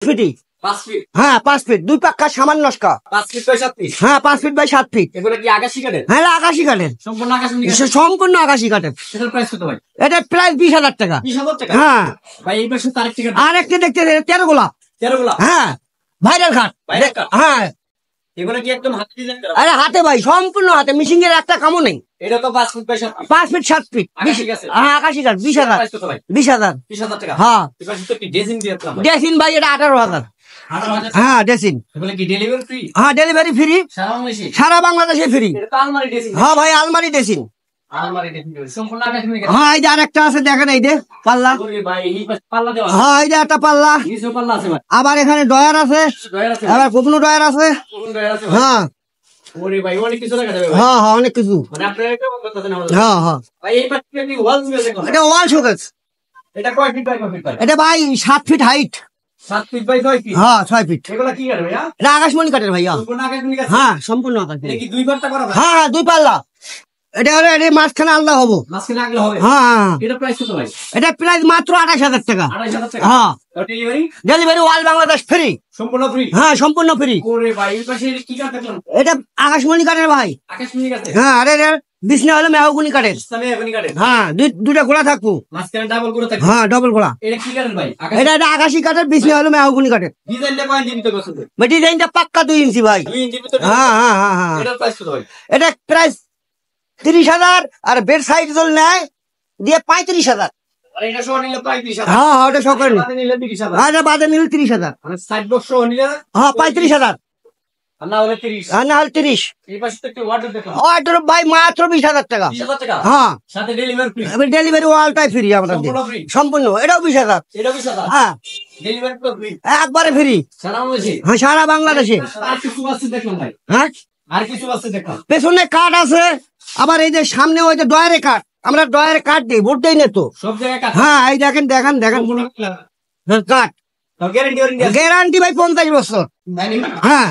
ফিটই। 5 fit. হ্যাঁ 5 fit, 2 পাক্কা সামান্য নস্কা। 5 ফিট বাই 7 ফিট। হ্যাঁ 5 ফিট বাই 7 ফিট। এগুলো কি আকাশী কাঠের? হ্যাঁ আকাশী কাঠের, সম্পূর্ণ আকাশমণি কাঠ। সম্পূর্ণ আকাশী কাঠের। এটার প্রাইস কত ভাই? এটার প্রাইস 20,000 টাকা। 20,000 টাকা। হ্যাঁ ভাই এই পাশে তো আরেকটা কাঠ। আরেকটা দেখতে 13 গোলাপ। 13 গোলাপ। হ্যাঁ ভাইরাল কাঠ। ভাইরাল কাঠ। হ্যাঁ এগুলো কি একদম হাতে ডিজাইন করা? আরে হাতে ভাই, সম্পূর্ণ হাতে, মিশিং এর একটা কামও নেই। এটা তো 5 feet by 7 feet. 5 feet 7 feet. আকাশী কাঠ। হ্যাঁ আকাশী কাঠ। 20,000। প্রাইস কত ভাই? 20,000। 20,000 টাকা। হ্যাঁ এই পাশে তো কি ড্রেসিং দিয়ে দিলাম ভাই। ডেসিন ভাই এটা 18,000। 18,000 টাকা। হ্যাঁ ডেসিন। এগুলো কি ডেলিভারি ফ্রি? হ্যাঁ ডেলিভারি ফ্রি, সারা বাংলাদেশে? সারা বাংলাদেশে ফ্রি। এটা তো আলমারি ড্রেসিং। হ্যাঁ ভাই আলমারি ডেসিন। আলমারি ড্রেসিং সম্পূর্ণ আকাশমণি কাঠ। হ্যাঁ এই যে আরেকটা আছে দেখেন, এই যে পাল্লা। ওরে ভাই এই পাশে পাল্লা দেওয়া। হ্যাঁ এই যে একটা পাল্লা, নিচেও পাল্লা আছে ভাই। আবার এখানে ডয়ার আছে, ডয়ার আছে। আবার কোকনো ডয়ার আছে। কোন ডয়ার আছে ভাই? হ্যাঁ ওরে ভাই অনেক কিছু রাখা যাবে ভাই। হ্যাঁ হ্যাঁ অনেক কিছু। মানে আপনারা কেমন করতেছেন আমাদের? হ্যাঁ হ্যাঁ ভাই এই পাশে কি ওয়াল দিবে দেখুন। এটা ওয়াল শোকেস। এটা কয় ফিট বাই কয় ফিট ভাই? এটা ভাই 7 feet height. 7 feet by 6 feet. হ্যাঁ 6 ফিট। এগুলা কি কাঠ ভাইয়া? এটা আকাশমণি কাঠের ভাইয়া। সম্পূর্ণ আকাশমণি কাঠ। হ্যাঁ সম্পূর্ণ আকাশমণি। এটা কি দুই পার্টটা করা ভাই? হ্যাঁ হ্যাঁ 2 পাল্লা। এটা হলো এর মাঝখানে আলাদা হবো। মাঝখানে আগলে হবে। হ্যাঁ হ্যাঁ এটা প্রাইস কত ভাই? এটা প্রাইস মাত্র 28,000 টাকা। 28,000 টাকা। হ্যাঁ আর delivery? Delivery all Bangladesh free. সম্পূর্ণ ফ্রি। হ্যাঁ সম্পূর্ণ ফ্রি। ওরে ভাই এই পাশে কি কাঠ দেখলাম? এটা আকাশমণি কাঠের ভাই। আকাশমণি কাঠ। হ্যাঁ আরে বিছনা হলো মেহগনি কাঠের। ইসলামে এখনই কাঠের। হ্যাঁ দুইটা গোড়া থাকবো। মাঝখানে ডাবল করে থাকে। হ্যাঁ ডবল গোড়া। এটা কি কাঠের ভাই? এটা আকাশী কাঠের, বিছনা হলো মেহগনি কাঠের। ডিজাইনটা কয় ইঞ্চি ভিতরে করছেন? ভাই ডিজাইনটা পাক্কা 2 ইঞ্চি ভাই। 2 ইঞ্চি ভিতরে। হ্যাঁ হ্যাঁ হ্যাঁ হ্যাঁ এটার প্রাইস কত ভাই? এটা প্রাইস 30,000, আর বেড সাইড জল নেয় দিয়ে 35,000। আর এটা সহ নিলে প্রায় 30,000। হ্যাঁ হ্যাঁ ওটা সকালে বাদে নিলে 30,000। আর এটা বাদে নিলে 30,000। মানে সাইড বক্স সহ নিলে হ্যাঁ 35,000। আর না হলে 30। আর না হলে 30। এই পাশে তো একটু ওয়াটার দেখলাম। অর্ডার ভাই মাত্র 20,000 টাকা। 20,000 টাকা। হ্যাঁ সাথে ডেলিভারি ফ্রি। ডেলিভারি ওয়ালটাই ফ্রি আমাদের। সম্পূর্ণ ফ্রি। সম্পূর্ণ এটাও 20,000। এটা 20,000। হ্যাঁ ডেলিভারি তো ফ্রি। একবারে ফ্রি। সারা বাংলাদেশে? হ্যাঁ সারা বাংলাদেশে। আর কিছু আছে দেখলাম ভাই। হ্যাঁ আর কিছু আছে দেখলাম। পেছনে কাঠ আছে, আবার এই যে সামনে ওই যে ডয়ারে কাঠ, আমরা ডয়ারে কাঠ দিই, ভোট দেই না তো। সব জায়গায় কাঠ। হ্যাঁ এই দেখেন দেখেন দেখেন সম্পূর্ণ কাঠ। গ্যারান্টি ওয়ারেন্টি আছে? গ্যারান্টি ভাই 50 বছর। জানি না। হ্যাঁ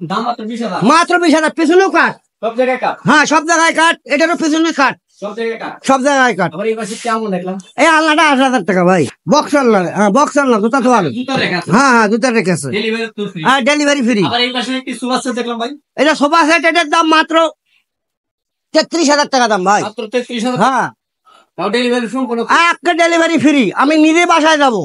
দাম মাত্র 20,000। মাত্র 20,000। পেছনেও কাঠ। সব জায়গায় কাঠ। হ্যাঁ সব জায়গায় কাঠ, এটারও পেছনে কাঠ, সব জায়গায় কাঠ। সব জায়গায় কাঠ। আবার এই পাশে কেমন দেখলাম? এই আলনাটা 8,000 টাকা ভাই। বক্স আলনা। হ্যাঁ বক্স আলনা, জুতা তো আলনা। জুতা রেখা আছে। হ্যাঁ হ্যাঁ জুতা রেখেছে। ডেলিভারি তো ফ্রি। হ্যাঁ ডেলিভারি ফ্রি। আবার এই পাশে একটি সুবাস দেখলাম ভাই। এটা সোফা সেট, এটার দাম মাত্র 33,000 টাকা দাম ভাই। মাত্র 33,000। হ্যাঁ তাও ডেলিভারি সম্পূর্ণ একটা ডেলিভারি ফ্রি। আমি নিজে বাসায় যাবো।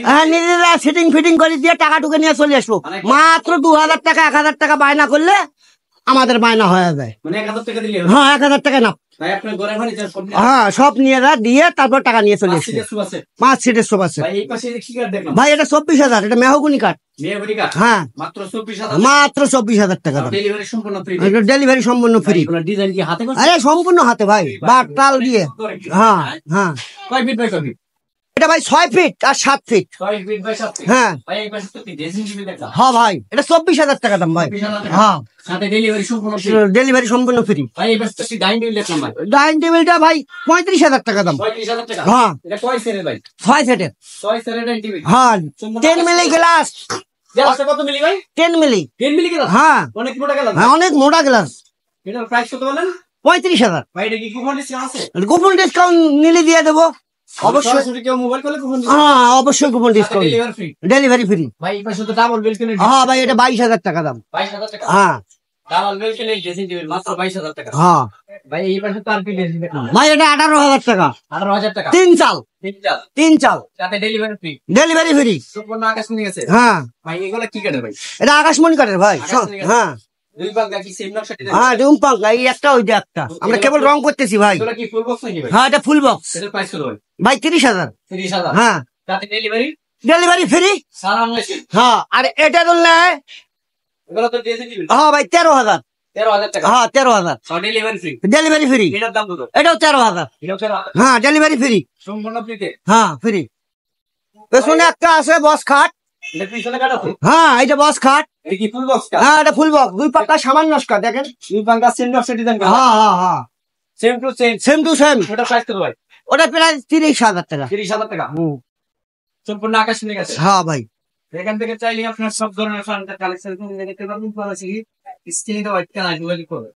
হ্যাঁ নিজেরা সিটিং ফিটিং করে দিয়ে টাকা টুকে নিয়ে চলে আসবো। মাত্র 2,000 টাকা 1,000 টাকা বায়না করলে আমাদের বায়না হয়ে যায়। মানে 1,000 টাকা দিলে হ্যাঁ 1,000 টাকা না। ভাই আপনার ঘরে ভাড়ি চার সব হ্যাঁ সব নিয়ে দিয়ে তারপর টাকা নিয়ে চলে আসবে। সুবাস 5 সিটের সোফা সেট। ভাই এই পাশে কি কাঠ দেখলাম? ভাই এটা 24,000। এটা মেহগনি কাঠ। মেহগনি কাঠ। হ্যাঁ মাত্র 24,000। মাত্র 24,000 টাকা দাম। ডেলিভারি সম্পূর্ণ ফ্রি। ডেলিভারি সম্পূর্ণ ফ্রি। এগুলো ডিজাইন কি হাতে করছেন? আরে সম্পূর্ণ হাতে ভাই, বাট টাল দিয়ে। হ্যাঁ হ্যাঁ কয় ফিট বাই কয় ফিট? এটা ভাই 6 ফিট আর 7 ফিট। 6 feet by 7 feet. হ্যাঁ ভাই এই পাশে তো কি ড্রেসিং টেবিল দেখলাম? হ্যাঁ ভাই এটা 24,000 টাকা দাম ভাই। 24,000 টাকা। হ্যাঁ সাথে ডেলিভারি সম্পূর্ণ ফ্রি। ডেলিভারি সম্পূর্ণ ফ্রি। ভাই এই পাশে তো কি ডাইনিং টেবিল দেখলাম ভাই? ডাইনিং টেবিলটা ভাই 35,000 টাকা দাম। 35,000 টাকা। হ্যাঁ এটা কয় সেটের ভাই? 6 সেটের। 6 সেটের ডাইনিং টেবিল। হ্যাঁ 10 মিলি গ্লাস। গ্লাসটা কত মিলি ভাই? 10 মিলি। 10 মিলি গ্লাস? হ্যাঁ অনেক মোটা গ্লাস। হ্যাঁ অনেক মোটা গ্লাস। এটার প্রাইস কত বলেন? 35,000। ভাই এটা কি কুপন ডিসকাউন্ট আছে? কুপন ডিসকাউন্ট নিলে দিয়ে দেবো অবশ্যই। সরাসরি কেউ মোবাইল করলে কুপন হ্যাঁ অবশ্যই coupon discount. Delivery free. Delivery free. ভাই এই পাশে তো ডাবল বেলকনি। হ্যাঁ ভাই এটা 22,000 টাকা দাম। 22,000 টাকা। হ্যাঁ ডাবল বেলকনি ড্রেসিং টেবিল মাত্র 22,000 টাকা। হ্যাঁ ভাই এই পাশে তো আর কি ড্রেসিং দেখলাম? ভাই এটা 18,000 টাকা। 18,000 টাকা। 3 চাল। 3 চাল। সাথে ডেলিভারি ফ্রি। Delivery free. সম্পূর্ণ আকাশমণি আছে। হ্যাঁ ভাই এগুলা কি কাঠের ভাই? এটা আকাশমণি কাঠের ভাই। আকাশমণি কাঠের। হ্যাঁ দুই পাঙ্গা কি সেম নকশা ডিজাইন? হ্যাঁ রুমপাং এই একটা ওই যে একটা, আমরা কেবল রং করতেছি ভাই। এগুলা কি ফুল বক্স নাকি ভাই? হ্যাঁ এটা ফুল বক্স। এটার প্রাইস কত ভাই? ভাই 30,000। 30,000। হ্যাঁ সাথে ডেলিভারি ডেলিভারি ফ্রি। সারা বাংলাদেশে। হ্যাঁ আর এটা ধরলে এগুলা তো ড্রেসিং টেবিল। হ্যাঁ ভাই 13,000। 13,000 টাকা। হ্যাঁ 13,000। সব ডেলিভারি ফ্রি। Delivery free. এটার দাম কত? এটাও 13,000। এটাও 13,000। হ্যাঁ ডেলিভারি ফ্রি। সম্পূর্ণ ফ্রিতে। হ্যাঁ ফ্রি। পেছনে একটা আছে বস খাট। এটা পিছনে কাট আছে? হ্যাঁ এটা বস খাট। এটা কি ফুল বক্স কাট? হ্যাঁ এটা ফুল বক্স, 2 পাক্কা সামান্য নস্কা দেখেন। দুই পাঙ্গা সেম নকশা ডিজাইন করা। হ্যাঁ হ্যাঁ হ্যাঁ same to same. Same to same. ওটার প্রাইস কত ভাই? ওটা প্রায় 30,000 টাকা। 30,000 টাকা। সম্পূর্ণ আকাশমণি আছে। হ্যাঁ ভাই এখান থেকে চাইলে আপনার সব ধরনের ফার্নিচার কালেকশন নিতে পারবেন। স্ক্রিনে দেওয়া একটা লাইট করে